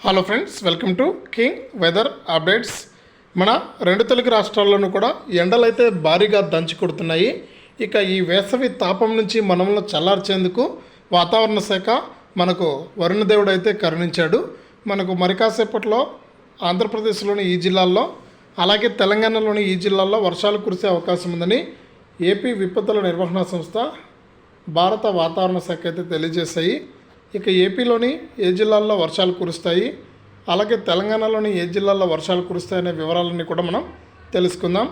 Hello friends, welcome to king weather updates. మన రెండు తెలుగు రాష్ట్రాల్లోనూ కూడా ఎండలైతే భారీగా దంచి కొడుతున్నాయి. ఇక ఈ వేసవి తాపం నుంచి మనల్ని చల్లార్చేందుకు వాతావరణ శాఖ మనకు వరుణదేవుడు అయితే కరుణించాడు. మనకు మరి కాసేపట్లో ఆంధ్రప్రదేశ్లోని ఈ జిల్లాల్లో అలాగే తెలంగాణలోని ఈ జిల్లాల్లో వర్షాలు కురిసే అవకాశం ఉందని ఏపీ విపత్తుల నిర్వహణ సంస్థ భారత వాతావరణ శాఖ అయితే తెలియజేశాయి. ఇక ఏపీలోని ఏ జిల్లాల్లో వర్షాలు కురుస్తాయి, అలాగే తెలంగాణలోని ఏ జిల్లాల్లో వర్షాలు కురుస్తాయనే వివరాలన్నీ కూడా మనం తెలుసుకుందాం.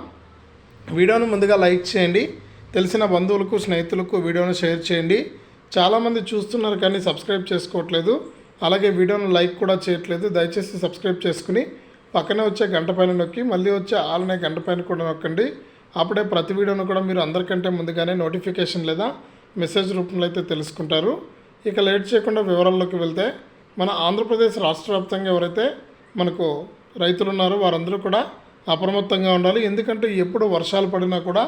వీడియోను ముందుగా లైక్ చేయండి, తెలిసిన బంధువులకు స్నేహితులకు వీడియోను షేర్ చేయండి. చాలామంది చూస్తున్నారు కానీ సబ్స్క్రైబ్ చేసుకోవట్లేదు, అలాగే వీడియోను లైక్ కూడా చేయట్లేదు. దయచేసి సబ్స్క్రైబ్ చేసుకుని పక్కనే వచ్చే గంట పైన నొక్కి మళ్ళీ వచ్చే ఆల్నే గంట పైన కూడా నొక్కండి. అప్పుడే ప్రతి వీడియోను కూడా మీరు అందరికంటే ముందుగానే నోటిఫికేషన్ లేదా మెసేజ్ రూపంలో అయితే తెలుసుకుంటారు. ఇక లేట్ చేయకుండా వివరాల్లోకి వెళ్తే, మన ఆంధ్రప్రదేశ్ రాష్ట్ర వ్యాప్తంగా ఎవరైతే మనకు రైతులు ఉన్నారో వారందరూ కూడా అప్రమత్తంగా ఉండాలి. ఎందుకంటే ఎప్పుడు వర్షాలు పడినా కూడా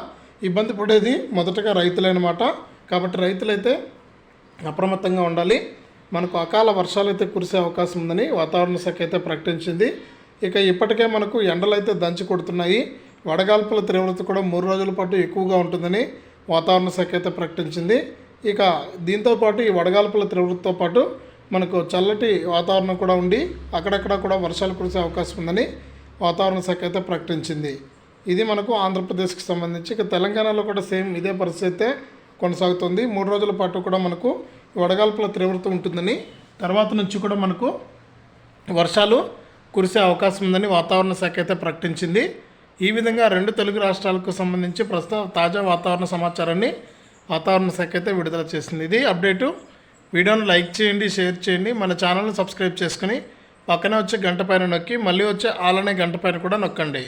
ఇబ్బంది పడేది మొదటగా రైతులే అన్నమాట. కాబట్టి రైతులైతే అప్రమత్తంగా ఉండాలి. మనకు అకాల వర్షాలు అయితే కురిసే అవకాశం ఉందని వాతావరణ శాఖ అయితే ప్రకటించింది. ఇక ఇప్పటికే మనకు ఎండలు అయితే దంచి కొడుతున్నాయి. వడగాల్పుల తీవ్రత కూడా 3 రోజుల పాటు ఎక్కువగా ఉంటుందని వాతావరణ శాఖ అయితే ప్రకటించింది. ఇక దీంతోపాటు ఈ వడగాల్పుల తీవ్రతతో పాటు మనకు చల్లటి వాతావరణం కూడా ఉండి అక్కడక్కడ కూడా వర్షాలు కురిసే అవకాశం ఉందని వాతావరణ శాఖ అయితే ప్రకటించింది. ఇది మనకు ఆంధ్రప్రదేశ్కి సంబంధించి. ఇక తెలంగాణలో కూడా సేమ్ ఇదే పరిస్థితి కొనసాగుతుంది. 3 రోజుల పాటు కూడా మనకు వడగాల్పుల తీవ్రత ఉంటుందని, తర్వాత నుంచి కూడా మనకు వర్షాలు కురిసే అవకాశం ఉందని వాతావరణ శాఖ అయితే ప్రకటించింది. ఈ విధంగా రెండు తెలుగు రాష్ట్రాలకు సంబంధించి ప్రస్తుత తాజా వాతావరణ సమాచారాన్ని వాతావరణ శాఖ అయితే విడుదల చేసింది. ఇది అప్డేటు. వీడియోను లైక్ చేయండి, షేర్ చేయండి, మన ఛానల్ని సబ్స్క్రైబ్ చేసుకుని పక్కనే వచ్చే గంట పైన నొక్కి మళ్ళీ వచ్చే ఆలనే గంట పైన కూడా నొక్కండి.